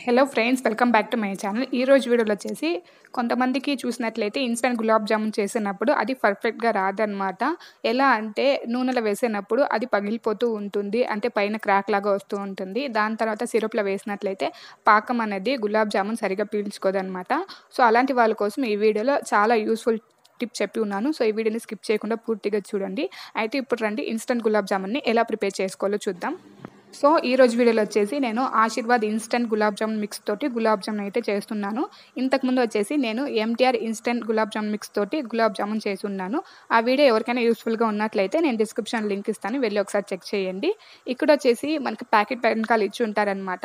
Hello friends, welcome back to my channel. ఈ రోజు వీడియోలో వచ్చేసి కొంతమందికి చూసినట్లయితే ఇన్స్టంట్ గులాబ్ జామున్ చేసినప్పుడు అది పర్ఫెక్ట్‌గా రాదనమాట. ఎలా అంటే నూనెలో వేసినప్పుడు అది పగిలిపోతూ ఉంటుంది. అంటే పైన క్రాక్ లాగా వస్తూ ఉంటుంది. దాని తర్వాత సిరప్‌లో వేసినట్లయితే పాకం అనేది గులాబ్ జామున్ సరిగ్గా పీల్చుకోదనమాట. సో, అలాంటి వాళ్ళ కోసం ఈ వీడియోలో చాలా యూజ్‌ఫుల్ టిప్ చెప్పి ఉన్నాను. సో, ఈ వీడియోని స్కిప్ చేయకుండా పూర్తిగా చూడండి. అయితే ఇప్పుడు రండి ఇన్స్టంట్ గులాబ్ జామున్‌ని ఎలా ప్రిపేర్ చేసుకోవాలో చూద్దాం. సో, ఈరోజు వీడియోలో వచ్చేసి నేను ఆశీర్వాద్ ఇన్‌స్టంట్ గులాబ్ జామున్ మిక్స్ తోటి గులాబ్ జామున్ అయితే చేస్తున్నాను. ఇంతకుముందు వచ్చేసి నేను MTR instant gulab jamun mix తోటి గులాబ్ జామున్ చేసున్నాను. ఆ వీడియో ఎవరికైనా యూజ్‌ఫుల్‌గా ఉన్నట్లయితే నేను డిస్క్రిప్షన్ లింక్ ఇస్తాను. వెళ్ళి ఒకసారి చెక్ చేయండి. ఇక్కడొచ్చేసి మనకి ప్యాకెట్ వెనకాల ఇచ్చి ఉంటారనమాట.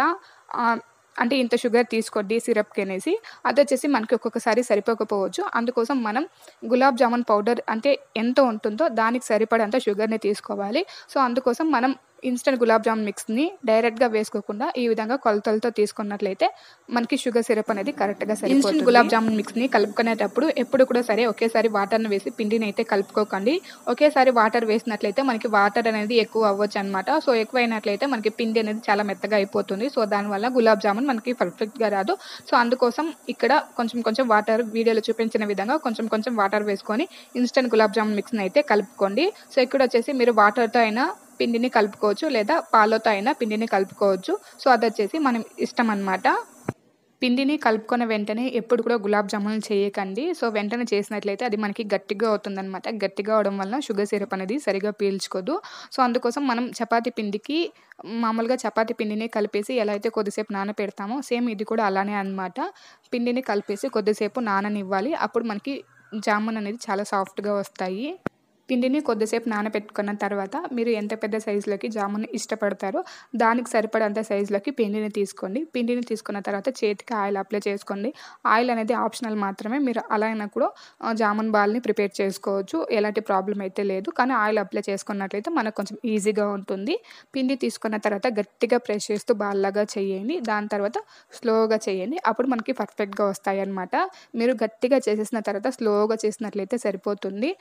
అంటే ఇంత షుగర్ తీసుకోండి సిరప్‌కనేసి. అదొచ్చేసి మనకి ఒక్కొక్కసారి సరిపోకపోవచ్చు. అందుకోసం మనం గులాబ్ జామున్ పౌడర్ అంటే ఎంత ఉంటుందో దానికి సరిపడంత షుగర్‌ని తీసుకోవాలి. సో, అందుకోసం మనం ఇన్‌స్టంట్ గులాబ్ జామున్ మిక్స్‌ని డైరెక్ట్‌గా వేసుకోకుండా ఈ విధంగా కొలతలతో తీసుకున్నట్లయితే మనకి షుగర్ సిరప్ అనేది కరెక్ట్‌గా సరిపోతుంది. ఇన్‌స్టంట్ గులాబ్ జామున్ మిక్స్‌ని కలుపుకునేటప్పుడు ఎప్పుడు కూడా సరే ఒకేసారి వాటర్‌ని వేసి పిండిని అయితే కలుపుకోకండి. ఒకేసారి వాటర్ వేసినట్లయితే మనకి వాటర్ అనేది ఎక్కువ అవ్వొచ్చనమాట. సో, ఎక్కువైనట్లయితే మనకి పిండి అనేది చాలా మెత్తగా అయిపోతుంది. సో, దానివల్ల గులాబ్ జామున్ మనకి పర్ఫెక్ట్‌గా రాదు. సో, అందుకోసం ఇక్కడ కొంచెం కొంచెం వాటర్ వీడియోలో చూపించిన విధంగా కొంచెం కొంచెం వాటర్ వేసుకొని ఇన్‌స్టంట్ గులాబ్ జామున్ మిక్స్‌ని అయితే కలుపుకోండి. సో, ఇక్కడొచ్చేసి మీరు వాటర్‌తో అయినా పిండిని కలుపుకోవచ్చు, లేదా పాలతో అయినా పిండిని కలుపుకోవచ్చు. సో, అదొచ్చేసి మనం ఇష్టం అనమాట. పిండిని కలుపుకున్న వెంటనే ఎప్పుడు కూడా గులాబ్ జామున్లు చేయకండి. సో, వెంటనే చేసినట్లయితే అది మనకి గట్టిగా అవుతుందనమాట. గట్టిగా అవ్వడం వలన షుగర్ సిరప్ అనేది సరిగ్గా పీల్చుకోదు. సో, అందుకోసం మనం చపాతీ పిండికి మామూలుగా చపాతీ పిండిని కలిపేసి ఎలా అయితే కొద్దిసేపు నానపెడతామో సేమ్ ఇది కూడా అలానే అనమాట. పిండిని కలిపేసి కొద్దిసేపు నాననివ్వాలి. అప్పుడు మనకి జామున్ అనేది చాలా సాఫ్ట్‌గా వస్తాయి. పిండిని కొద్దిసేపు నానబెట్టుకున్న తర్వాత మీరు ఎంత పెద్ద సైజులోకి జామున్ ఇష్టపడతారో దానికి సరిపడంత సైజులోకి పిండిని తీసుకోండి. పిండిని తీసుకున్న తర్వాత చేతికి ఆయిల్ అప్లై చేసుకోండి. ఆయిల్ అనేది ఆప్షనల్ మాత్రమే. మీరు అలా అయినా కూడా జామున్ బాల్‌ని ప్రిపేర్ చేసుకోవచ్చు. ఎలాంటి ప్రాబ్లమ్ అయితే లేదు. కానీ ఆయిల్ అప్లై చేసుకున్నట్లయితే మనకు కొంచెం ఈజీగా ఉంటుంది. పిండి తీసుకున్న తర్వాత గట్టిగా ప్రెస్ చేస్తూ బాల్‌లాగా చేయండి. దాని తర్వాత స్లోగా చేయండి. అప్పుడు మనకి పర్ఫెక్ట్‌గా వస్తాయన్నమాట. మీరు గట్టిగా చేసేసిన తర్వాత స్లోగా చేసినట్లయితే సరిపోతుంది.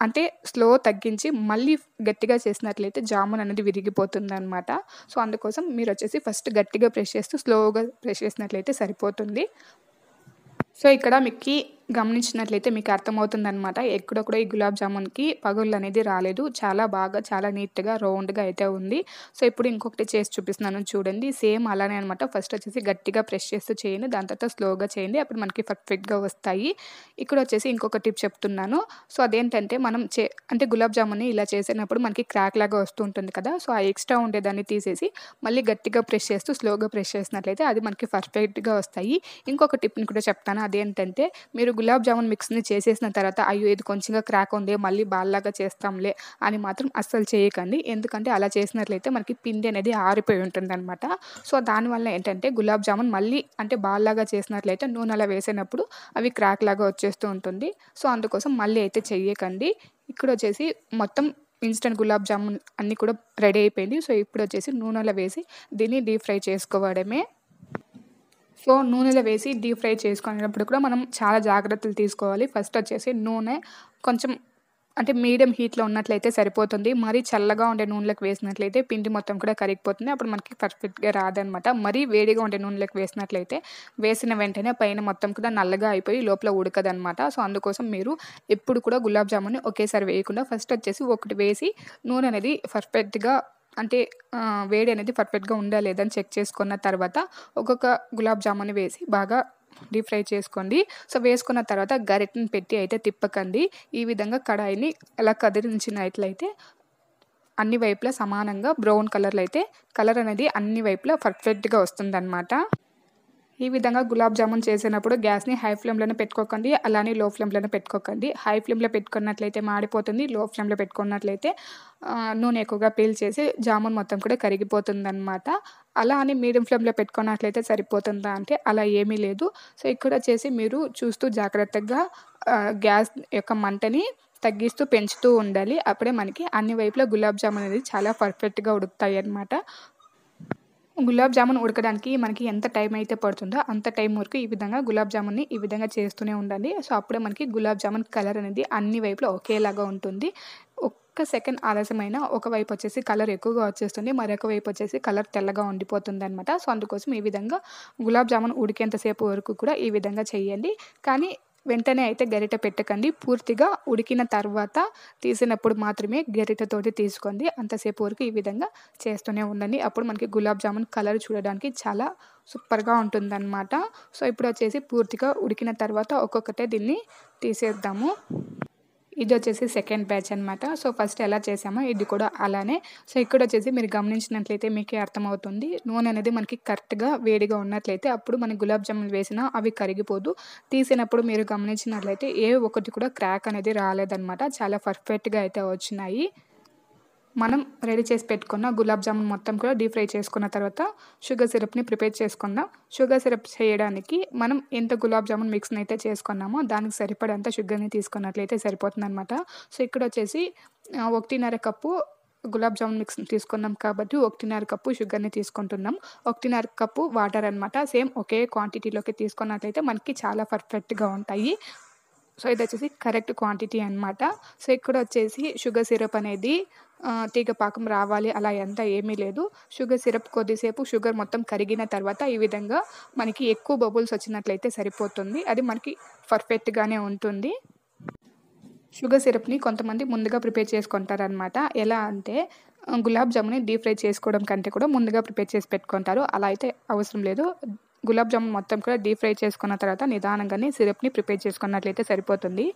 అంటే స్లో తగ్గించి మళ్ళీ గట్టిగా చేసినట్లయితే జామున్ అనేది విరిగిపోతుందనమాట. సో, అందుకోసం మీరొచ్చేసి ఫస్ట్ గట్టిగా ప్రెస్ చేస్తూ స్లోగా ప్రెస్ చేసినట్లయితే సరిపోతుంది. సో, ఇక్కడ మీకి గమనించినట్లయితే మీకు అర్థమవుతుందనమాట. ఎక్కడ కూడా ఈ గులాబ్ జామున్‌కి పగుళ్ళనేది రాలేదు. చాలా బాగా చాలా నీట్‌గా రౌండ్‌గా అయితే ఉంది. సో, ఇప్పుడు ఇంకొకటి చేసి చూపిస్తున్నాను చూడండి. సేమ్ అలానే అనమాట. ఫస్ట్ వచ్చేసి గట్టిగా ప్రెస్ చేస్తూ చేయండి. దాని తర్వాత స్లోగా చేయండి. అప్పుడు మనకి పర్ఫెక్ట్‌గా వస్తాయి. ఇక్కడొచ్చేసి ఇంకొక టిప్ చెప్తున్నాను. సో, అదేంటంటే మనం అంటే గులాబ్ జామున్‌ని ఇలా చేసినప్పుడు మనకి క్రాక్ లాగా వస్తూ ఉంటుంది కదా! సో, ఆ ఎక్స్‌ట్రా ఉండేదాన్ని తీసేసి మళ్ళీ గట్టిగా ప్రెస్ చేస్తూ స్లోగా ప్రెస్ చేసినట్లయితే అది మనకి పర్ఫెక్ట్‌గా వస్తాయి. ఇంకొక టిప్‌ని కూడా చెప్తాను. అదేంటంటే మీరు గులాబ్ జామున్ మిక్స్‌ని చేసేసిన తర్వాత అయ్యో! ఇది కొంచెంగా క్రాక్ ఉంది. మళ్ళీ బాల్లాగా చేస్తాంలే అని మాత్రం అస్సలు చేయకండి. ఎందుకంటే అలా చేసినట్లయితే మనకి పిండి అనేది ఆరిపోయి ఉంటుందనమాట. సో, దానివల్ల ఏంటంటే గులాబ్ జామున్ మళ్ళీ అంటే బాల్లాగా చేసినట్లయితే నూనెలో వేసినప్పుడు అవి క్రాక్ లాగా వచ్చేస్తూ ఉంటుంది. సో, అందుకోసం మళ్ళీ అయితే చెయ్యకండి. ఇక్కడొచ్చేసి మొత్తం ఇన్‌స్టంట్ గులాబ్ జామున్ అన్నీ కూడా రెడీ అయిపోయింది. సో, ఇప్పుడొచ్చేసి నూనెలో వేసి దీన్ని డీప్ ఫ్రై చేసుకోవడమే. సో, నూనెలో వేసి డీప్ ఫ్రై చేసుకునేటప్పుడు కూడా మనం చాలా జాగ్రత్తలు తీసుకోవాలి. ఫస్ట్ వచ్చేసి నూనె కొంచెం అంటే మీడియం హీట్‌లో ఉన్నట్లయితే సరిపోతుంది. మరీ చల్లగా ఉండే నూనెలోకి వేసినట్లయితే పిండి మొత్తం కూడా కరిగిపోతుంది. అప్పుడు మనకి పర్ఫెక్ట్‌గా రాదనమాట. మరీ వేడిగా ఉండే నూనెలోకి వేసినట్లయితే వేసిన వెంటనే పైన మొత్తం కూడా నల్లగా అయిపోయి లోపల ఉడకదనమాట. సో, అందుకోసం మీరు ఎప్పుడు కూడా గులాబ్ జామున్‌ని ఒకేసారి వేయకుండా ఫస్ట్ వచ్చేసి ఒకటి వేసి నూనె అనేది పర్ఫెక్ట్‌గా అంటే వేడి అనేది పర్ఫెక్ట్‌గా ఉందా లేదా అని చెక్ చేసుకున్న తర్వాత ఒక్కొక్క గులాబ్ జామున్ వేసి బాగా డీప్ ఫ్రై చేసుకోండి. సో, వేసుకున్న తర్వాత గరిటెని పెట్టి అయితే తిప్పకండి. ఈ విధంగా కడాయిని అలా కదిలించినట్లయితే అన్ని వైపులా సమానంగా బ్రౌన్ కలర్‌లో అయితే కలర్ అనేది అన్ని వైపులా పర్ఫెక్ట్‌గా వస్తుందనమాట. ఈ విధంగా గులాబ్ జామున్ చేసినప్పుడు గ్యాస్‌ని హై ఫ్లేమ్‌లోనే పెట్టుకోకండి. అలానే లో ఫ్లేమ్‌లోనే పెట్టుకోకండి. హై ఫ్లేమ్‌లో పెట్టుకున్నట్లయితే మాడిపోతుంది. లో ఫ్లేమ్‌లో పెట్టుకున్నట్లయితే నూనె ఎక్కువగా పీల్చేసి జామున్ మొత్తం కూడా కరిగిపోతుందనమాట. అలా అని మీడియం ఫ్లేమ్‌లో పెట్టుకున్నట్లయితే సరిపోతుందా అంటే అలా ఏమీ లేదు. సో, ఇక్కడొచ్చేసి మీరు చూస్తూ జాగ్రత్తగా గ్యాస్ యొక్క మంటని తగ్గిస్తూ, పెంచుతూ ఉండాలి. అప్పుడే మనకి అన్ని వైపులా గులాబ్ జామున్ అనేది చాలా పర్ఫెక్ట్‌గా ఉడుకుతాయన్నమాట. గులాబ్ జామున్ ఉడకడానికి మనకి ఎంత టైం అయితే పడుతుందో అంత టైం వరకు ఈ విధంగా గులాబ్ జామున్‌ని ఈ విధంగా చేస్తూనే ఉండండి. సో, అప్పుడే మనకి గులాబ్ జామున్ కలర్ అనేది అన్ని వైపులా ఒకేలాగా ఉంటుంది. ఒక్క ఒక్క సెకండ్ ఆలస్యమైన ఒకవైపు వచ్చేసి కలర్ ఎక్కువగా వచ్చేస్తుంది. మరొక వైపు వచ్చేసి కలర్ తెల్లగా ఉండిపోతుందనమాట. సో, అందుకోసం ఈ విధంగా గులాబ్ జామున్ ఉడికేంత సేపు వరకు కూడా ఈ విధంగా చేయండి. కానీ వెంటనే అయితే గరిటె పెట్టకండి. పూర్తిగా ఉడికిన తర్వాత తీసినప్పుడు మాత్రమే గరిటెతోటి తీసుకోండి. అంతసేపు వరకు ఈ విధంగా చేస్తూనే ఉండండి. అప్పుడు మనకి గులాబ్ జామున్ కలర్ చూడడానికి చాలా సూపర్‌గా ఉంటుందనమాట. సో, ఇప్పుడొచ్చేసి పూర్తిగా ఉడికిన తర్వాత ఒక్కొక్కటే దీన్ని తీసేద్దాము. ఇదొచ్చేసి సెకండ్ బ్యాచ్ అనమాట. సో, ఫస్ట్ ఎలా చేసామో ఇది కూడా అలానే. సో, ఇక్కడొచ్చేసి మీరు గమనించినట్లయితే మీకే అర్థమవుతుంది. నూనె అనేది మనకి కరెక్ట్‌గా వేడిగా ఉన్నట్లయితే అప్పుడు మనం గులాబ్ జామున్ వేసినా అవి కరిగిపోదు. తీసినప్పుడు మీరు గమనించినట్లయితే ఏ ఒక్కటి కూడా క్రాక్ అనేది రాలేదనమాట. చాలా పర్ఫెక్ట్‌గా అయితే వచ్చినాయి. మనం రెడీ చేసి పెట్టుకున్న గులాబ్ జామున్ మొత్తం కూడా డీప్ ఫ్రై చేసుకున్న తర్వాత షుగర్ సిరప్‌ని ప్రిపేర్ చేసుకుందాం. షుగర్ సిరప్ చేయడానికి మనం ఎంత గులాబ్ జామున్ మిక్స్‌ని అయితే చేసుకున్నామో దానికి సరిపడంత షుగర్‌ని తీసుకున్నట్లయితే సరిపోతుందనమాట. సో, ఇక్కడొచ్చేసి 1:30 కప్పు గులాబ్ జామున్ మిక్స్‌ని తీసుకున్నాం కాబట్టి 1:30 కప్పు షుగర్‌ని తీసుకుంటున్నాం. 1:30 కప్పు వాటర్ అనమాట. సేమ్ ఒకే క్వాంటిటీలోకి తీసుకున్నట్లయితే మనకి చాలా పర్ఫెక్ట్‌గా ఉంటాయి. సో, ఇదొచ్చేసి కరెక్ట్ క్వాంటిటీ అనమాట. సో, ఇక్కడొచ్చేసి షుగర్ సిరప్ అనేది తీగ పాకం రావాలి అలా ఎంత ఏమీ లేదు. షుగర్ సిరప్ కొద్దిసేపు షుగర్ మొత్తం కరిగిన తర్వాత ఈ విధంగా మనకి ఎక్కువ బబుల్స్ వచ్చినట్లయితే సరిపోతుంది. అది మనకి పర్ఫెక్ట్‌గానే ఉంటుంది. షుగర్ సిరప్‌ని కొంతమంది ముందుగా ప్రిపేర్ చేసుకుంటారనమాట. ఎలా అంటే గులాబ్ జామున్‌ని డీప్ ఫ్రై చేసుకోవడం కంటే కూడా ముందుగా ప్రిపేర్ చేసి పెట్టుకుంటారు. అలా అయితే అవసరం లేదు. గులాబ్ జామున్ మొత్తం కూడా డీప్ ఫ్రై చేసుకున్న తర్వాత నిదానంగానే సిరప్‌ని ప్రిపేర్ చేసుకున్నట్లయితే సరిపోతుంది.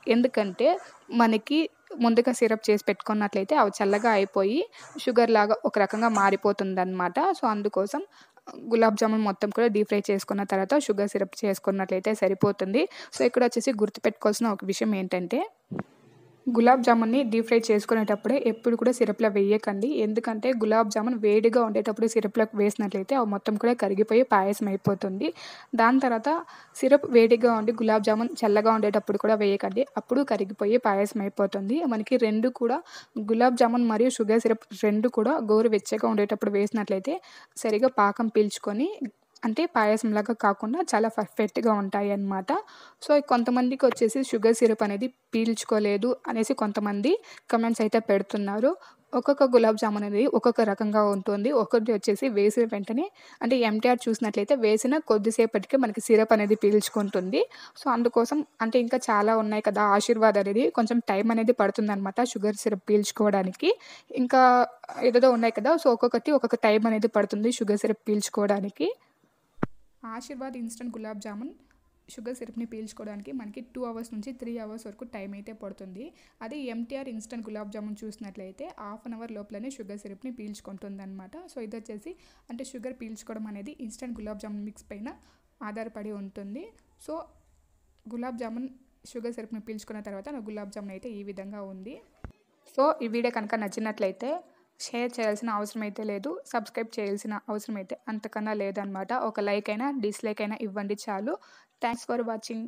ఎందుకంటే మనకి ముందుగా సిరప్ చేసి పెట్టుకున్నట్లయితే అవి చల్లగా అయిపోయి షుగర్‌లాగా ఒక రకంగా మారిపోతుందనమాట. సో, అందుకోసం గులాబ్ జామున్ మొత్తం కూడా డీప్ ఫ్రై చేసుకున్న తర్వాత షుగర్ సిరప్ చేసుకున్నట్లయితే సరిపోతుంది. సో, ఇక్కడొచ్చేసి గుర్తుపెట్టుకోవాల్సిన ఒక విషయం ఏంటంటే గులాబ్ జామున్‌ని డీప్ ఫ్రై చేసుకునేటప్పుడే ఎప్పుడు కూడా సిరప్‌లో వేయకండి. ఎందుకంటే గులాబ్ జామున్ వేడిగా ఉండేటప్పుడు సిరప్‌లోకి వేసినట్లయితే అవి మొత్తం కూడా కరిగిపోయి పాయసం అయిపోతుంది. దాని తర్వాత సిరప్ వేడిగా ఉండి గులాబ్ జామున్ చల్లగా ఉండేటప్పుడు కూడా వేయకండి. అప్పుడు కరిగిపోయి పాయసం అయిపోతుంది. మనకి 2 కూడా గులాబ్ జామున్ మరియు షుగర్ సిరప్ 2 కూడా గోరువెచ్చగా ఉండేటప్పుడు వేసినట్లయితే సరిగ్గా పాకం పీల్చుకొని అంటే పాయసంలాగా కాకుండా చాలా పర్ఫెక్ట్‌గా ఉంటాయన్నమాట. సో, కొంతమందికొచ్చేసి షుగర్ సిరప్ అనేది పీల్చుకోలేదు అనేసి కొంతమంది కామెంట్స్ అయితే పెడుతున్నారు. ఒక్కొక్క గులాబ్ జామున్ అనేది ఒక్కొక్క రకంగా ఉంటుంది. ఒకటి వచ్చేసి వేసిన వెంటనే అంటే ఎంటీఆర్ చూసినట్లయితే వేసిన కొద్దిసేపటికే మనకి సిరప్ అనేది పీల్చుకుంటుంది. సో, అందుకోసం అంటే ఇంకా చాలా ఉన్నాయి కదా! ఆశీర్వాద్ అనేది కొంచెం టైం అనేది పడుతుందనమాట షుగర్ సిరప్ పీల్చుకోవడానికి. ఇంకా ఏదేదో ఉన్నాయి కదా! సో, ఒక్కొక్కటి ఒక్కొక్క టైం అనేది పడుతుంది షుగర్ సిరప్ పీల్చుకోవడానికి. ఆశీర్వాద్ ఇన్‌స్టంట్ గులాబ్ జామున్ షుగర్ సిరప్‌ని పీల్చుకోవడానికి మనకి 2 అవర్స్ నుంచి 3 అవర్స్ వరకు టైం అయితే పడుతుంది. అదే ఎంటీఆర్ ఇన్‌స్టంట్ గులాబ్ జామున్ చూసినట్లయితే హాఫ్ అన్ అవర్ లోపలనే షుగర్ సిరప్‌ని పీల్చుకుంటుందనమాట. సో, ఇదొచ్చేసి అంటే షుగర్ పీల్చుకోవడం అనేది ఇన్‌స్టంట్ గులాబ్ జామున్ మిక్స్ పైన ఆధారపడి ఉంటుంది. సో, గులాబ్ జామున్ షుగర్ సిరప్‌ని పీల్చుకున్న తర్వాత నా గులాబ్ జామున్ అయితే ఈ విధంగా ఉంది. సో, ఈ వీడియో కనుక నచ్చినట్లయితే షేర్ చేయాల్సిన అవసరం అయితే లేదు. సబ్స్క్రైబ్ చేయాల్సిన అవసరం అయితే అంతకన్నా లేదనమాట. ఒక లైక్ అయినా, డిస్‌లైక్ అయినా ఇవ్వండి చాలు. Thanks for watching.